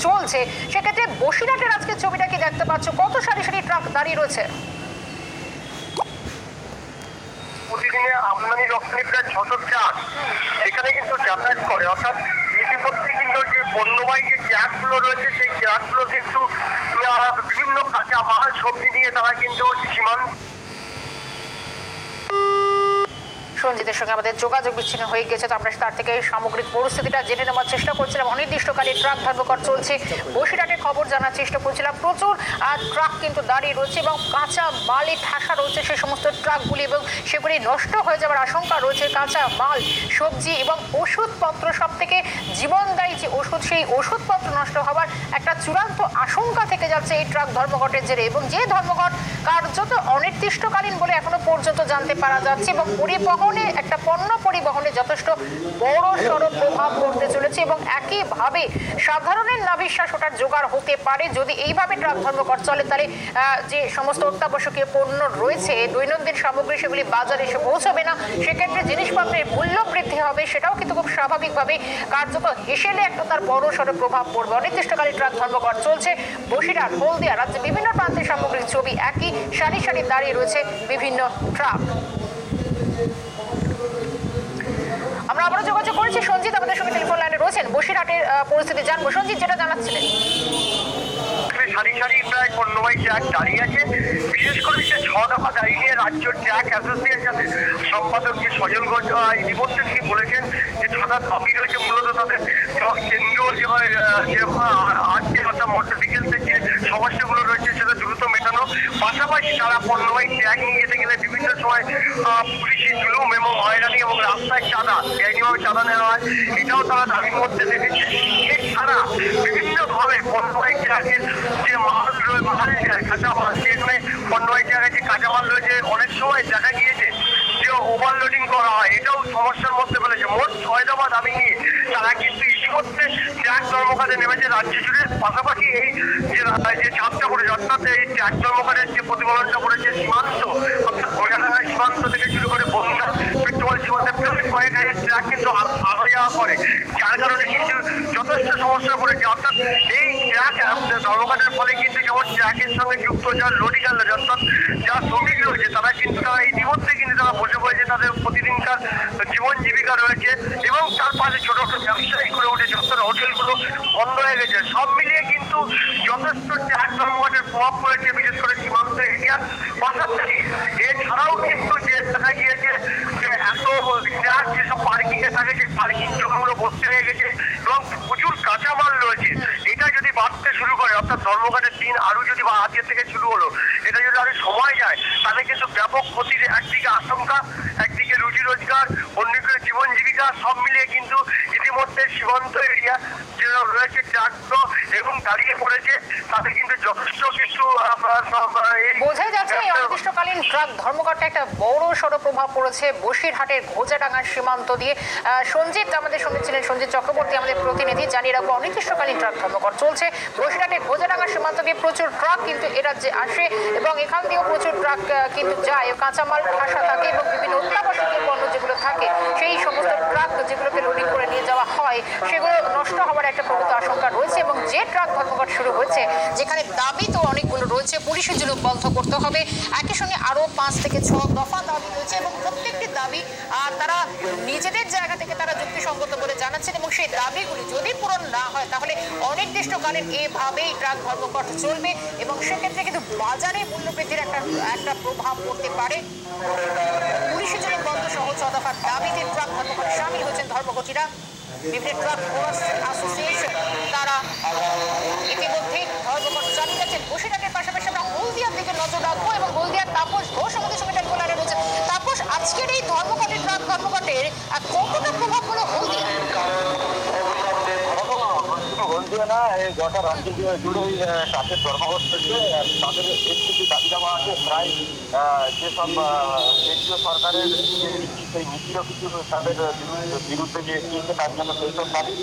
চলছে, সেক্ষেত্রে বসিরহাটের আজকে ছবিটা কি দেখতে পাচ্ছ, কত সারি সারি ট্রাক দাঁড়িয়ে রয়েছে? প্রতিদিনে আমদানি রপ্তানি প্রায় 600 ট্রাক এখানে কিন্তু যাতায়াত করে, অর্থাৎ ইতিমধ্যে কিন্তু যে পণ্যবাহী যে ট্রাকগুলো রয়েছে সেই ট্রাকগুলো কিন্তু বিভিন্ন কাঁচা মাল সবজি নিয়ে তারা কিন্তু সীমান্ত। সঞ্জিতের সঙ্গে আমাদের যোগাযোগ বিচ্ছিন্ন হয়ে গেছে, তো আমরা তার থেকে সামগ্রিক পরিস্থিতিটা জেনে নেওয়ার চেষ্টা করছিলাম। অনির্দিষ্টকালীন ট্রাক ধর্মঘট চলছে, বসিরহাটের খবর জানার চেষ্টা করছিলাম। প্রচুর ট্রাক কিন্তু দাঁড়িয়ে রয়েছে এবং কাঁচা মালে ঠাসা রয়েছে সেই সমস্ত ট্রাকগুলি, এবং সেগুলি নষ্ট হয়ে যাওয়ার আশঙ্কা রয়েছে। কাঁচা মাল, সবজি এবং ওষুধপত্র, সব থেকে জীবনদায়ী যে ওষুধ, সেই ওষুধপত্র নষ্ট হওয়ার একটা চূড়ান্ত আশঙ্কা থেকে যাচ্ছে এই ট্রাক ধর্মঘটের জেরে। এবং যে ধর্মঘট কার্যত অনির্দিষ্টকালীন বলে এখনো পর্যন্ত জানতে পারা যাচ্ছে, এবং একটা পণ্য পরিবহনে যথেষ্ট বড় সড় প্রভাব পড়তে চলেছে। এবং একইভাবে সাধারণের নাভিশ্বাস ওটার জোগাড় হতে পারে যদি এইভাবে ট্রাক ধর্মঘট চলে, তাহলে যে সমস্ত অত্যাবশ্যকীয় পণ্য রয়েছে, দৈনন্দিন সামগ্রী, সেগুলি বাজারে এসে পৌঁছবে না। সেক্ষেত্রে জিনিসপত্রের মূল্য বৃদ্ধি হবে, সেটাও কিন্তু খুব স্বাভাবিকভাবে কার্যত হেসেলে একটা তার বড় সড় প্রভাব পড়বে। অনির্দিষ্টকালীন ট্রাক ধর্মঘট চলছে বসিরহাট, হলদিয়া, রাজ্যের বিভিন্ন প্রান্তের সামগ্রিক ছবি। একই সারি সারি দাঁড়িয়ে রয়েছে বিভিন্ন ট্রাক। আমরা আবারও যোগাযোগ করেছি, সঞ্জিত আমাদের সঙ্গে টেলিফোন লাইনে রয়েছেন। বসিরহাটের পরিস্থিতি জানবো। সঞ্জিত, যেটা জানাচ্ছিলেন। সারি সারি প্রায় পণ্যবাহী ট্রাক দাঁড়িয়ে আছে, বিশেষ করে সে 6 দফা দাঁড়ি নিয়ে রাজ্য ট্রাক অ্যাসোসিয়েশনের সম্পাদক যে সজল ঘোষ ইতিমধ্যে তিনি বলেছেন যে 6টা দাবি রয়েছে মূলত তাদের কেন্দ্রীয় যে আজকে অর্থাৎ মোটর ভেহিকেলসের যে সমস্যাগুলো রয়েছে সেটা দ্রুত মেটানো, পাশাপাশি তারা পণ্যবাহী ট্রাক নিয়ে যেতে গেলে বিভিন্ন সময় পুলিশি জুলুম এবং হয়রানি এবং রাস্তায় চাঁদা, বেআইনিভাবে চাঁদা নেওয়া হয়, এটাও তারা দাবির মধ্যে রেখেছে। এছাড়া বিভিন্নভাবে পণ্যবাহী ট্রাকের যে মাল রয়েছে, কাঁচা মাল, সেখানে পণ্যবাহী ট্রাকের যে কাঁচা মাল রয়েছে অনেক সময় দেখা গিয়েছে যে ওভারলোডিং করা হয়, এটাও সমস্যার মধ্যে ফেলেছে। মোট 6 দফা দাবি নিয়ে তারা কিন্তু ইতিমধ্যে ট্রাক ধর্মঘটে নেমেছে রাজ্য জুড়ে। পাশাপাশি এই যে চাপটা পড়েছে, অর্থাৎ এই ট্রাক ধর্মঘটের যে প্রতিফলনটা পড়েছে সীমান্ত, অর্থাৎ বৈরাহারা সীমান্ত থেকে শুরু করে বন্ধা পেট্রোল সীমান্তে কয়েক হাজার ট্রাক কিন্তু আলো যাওয়া করে, যার কারণে কিন্তু যথেষ্ট সমস্যা পড়েছে। অর্থাৎ এই ট্রাক ধর্মঘটের ফলে কিন্তু যেমন ট্রাকের সঙ্গে যুক্ত যারা লোডিকাল অর্থাৎ যারা শ্রমিক রয়েছে তারা ইতিমধ্যে কিন্তু তারা বসে পড়েছে, তাদের প্রতিদিনকার জীবন জীবিকা রয়েছে, এবং তার পাশে ছোট ছোট ব্যবসায়ী করে উঠেছে, অর্থাৎ হোটেলগুলো বন্ধ হয়ে গেছে। সব মিলিয়ে কিন্তু যথেষ্ট ট্রাক ধর্মঘটের প্রভাব পড়েছে, বিশেষ করে সীমান্ত এরিয়ার। পাশাপাশি এছাড়াও কিন্তু যে দেখা গিয়েছে যে এত ট্রাক যেসব পার্কিং এ থাকে সেই পার্কিং জমিগুলো বসতে হয়ে গেছে, এবং প্রচুর কাঁচামাল রয়েছে। এটা যদি বাড়তে শুরু করে, অর্থাৎ ধর্মঘটের দিন আরো যদি আজকের থেকে শুরু হলো, এটা যদি আরো সময় যায়, তাহলে কিন্তু ব্যাপক ক্ষতির, একদিকে আশঙ্কা, একদিকে রুজি রোজগার, অন্যদিকে জীবন জীবিকা, সব মিলিয়ে কিন্তু ইতিমধ্যে সীমান্ত এরিয়া যে রয়েছে ট্রাকগুলো এবং দাঁড়িয়ে পড়েছে, তাতে কিন্তু যথেষ্ট কিছু বোঝা যাচ্ছে এই অনির্দিষ্টকালীন ট্রাক ধর্মঘটে একটা বড় সড় প্রভাব পড়েছে বসিরহাটের ঘোজাডাঙ্গার সীমান্ত দিয়ে। সঞ্জিত আমাদের সঙ্গে ছিলেন, সঞ্জিত চক্রবর্তী আমাদের প্রতিনিধি। জানিয়ে রাখবো, অনির্দিষ্টকালীন ট্রাক ধর্মঘট চলছে বসিরহাটের ঘোজাডাঙ্গার সীমান্ত দিয়ে। প্রচুর ট্রাক কিন্তু এ রাজ্যে আসে এবং এখান দিয়েও প্রচুর ট্রাক কিন্তু যায়, কাঁচামাল ঠাসা থাকে এবং বিভিন্ন অত্যাবশ্যকীয় পণ্য যেগুলো থাকে সেই সমস্ত ট্রাক যেগুলোকে লোডিং করে নিয়ে যাওয়া হয় সেগুলো নষ্ট হওয়ার একটা প্রভূত আশঙ্কা রয়েছে। এবং যে ট্রাক ধর্মঘট শুরু হয়েছে, যেখানে দাবি তো অনেকগুলো রয়েছে, পুলিশের জুলুম বন্ধ করতে হবে, একই সঙ্গে আরো 5 থেকে 6 দফা দাবি রয়েছে, এবং প্রত্যেকটি দাবি তারা নিজেদের জায়গা থেকে তারা যুক্তিসঙ্গত বলে জানাচ্ছেন। এবং সেই দাবিগুলি যদি পূরণ না হয়, তাহলে অনির্দিষ্টকালীন এভাবেই ট্রাক ধর্মঘট চলবে, এবং সেক্ষেত্রে কিন্তু বাজারে মূল্যবৃদ্ধির একটা প্রভাব পড়তে পারে। পুলিশের জন্য বন্ধ সহ 6 দফার দাবিতে ট্রাক ধর্মঘটে সামিল হয়েছেন ধর্মঘটীরা। বিভিন্ন ট্রাক অ্যাসোসিয়েশন তারা ইতিমধ্যে ধর্মঘট চালিয়ে যাচ্ছেন। বসিরহাটের পাশাপাশি আমরা হলদিয়ার দিকে নজর রাখবো, এবং হলদিয়ার তাপস ঘোষ আমাদের সঙ্গে টেলিফোন লাইনে রয়েছে। তাপস, আজকের এই ধর্মঘটের ট্রাক ধর্মঘটের কতটা প্রভাব হলো হলদিয়া? হলদিয়া না, এই গোটা রাজ্য জুড়েই ট্রাকের ধর্মঘট চলছে। তাদের বেশ কিছু দাবি দেওয়া আছে, প্রায় যেসব কেন্দ্রীয় সরকারের যে নীতি, সেই নীতিরও কিছু তাদের বিরুদ্ধে যে তার জন্য সেই সব দাবি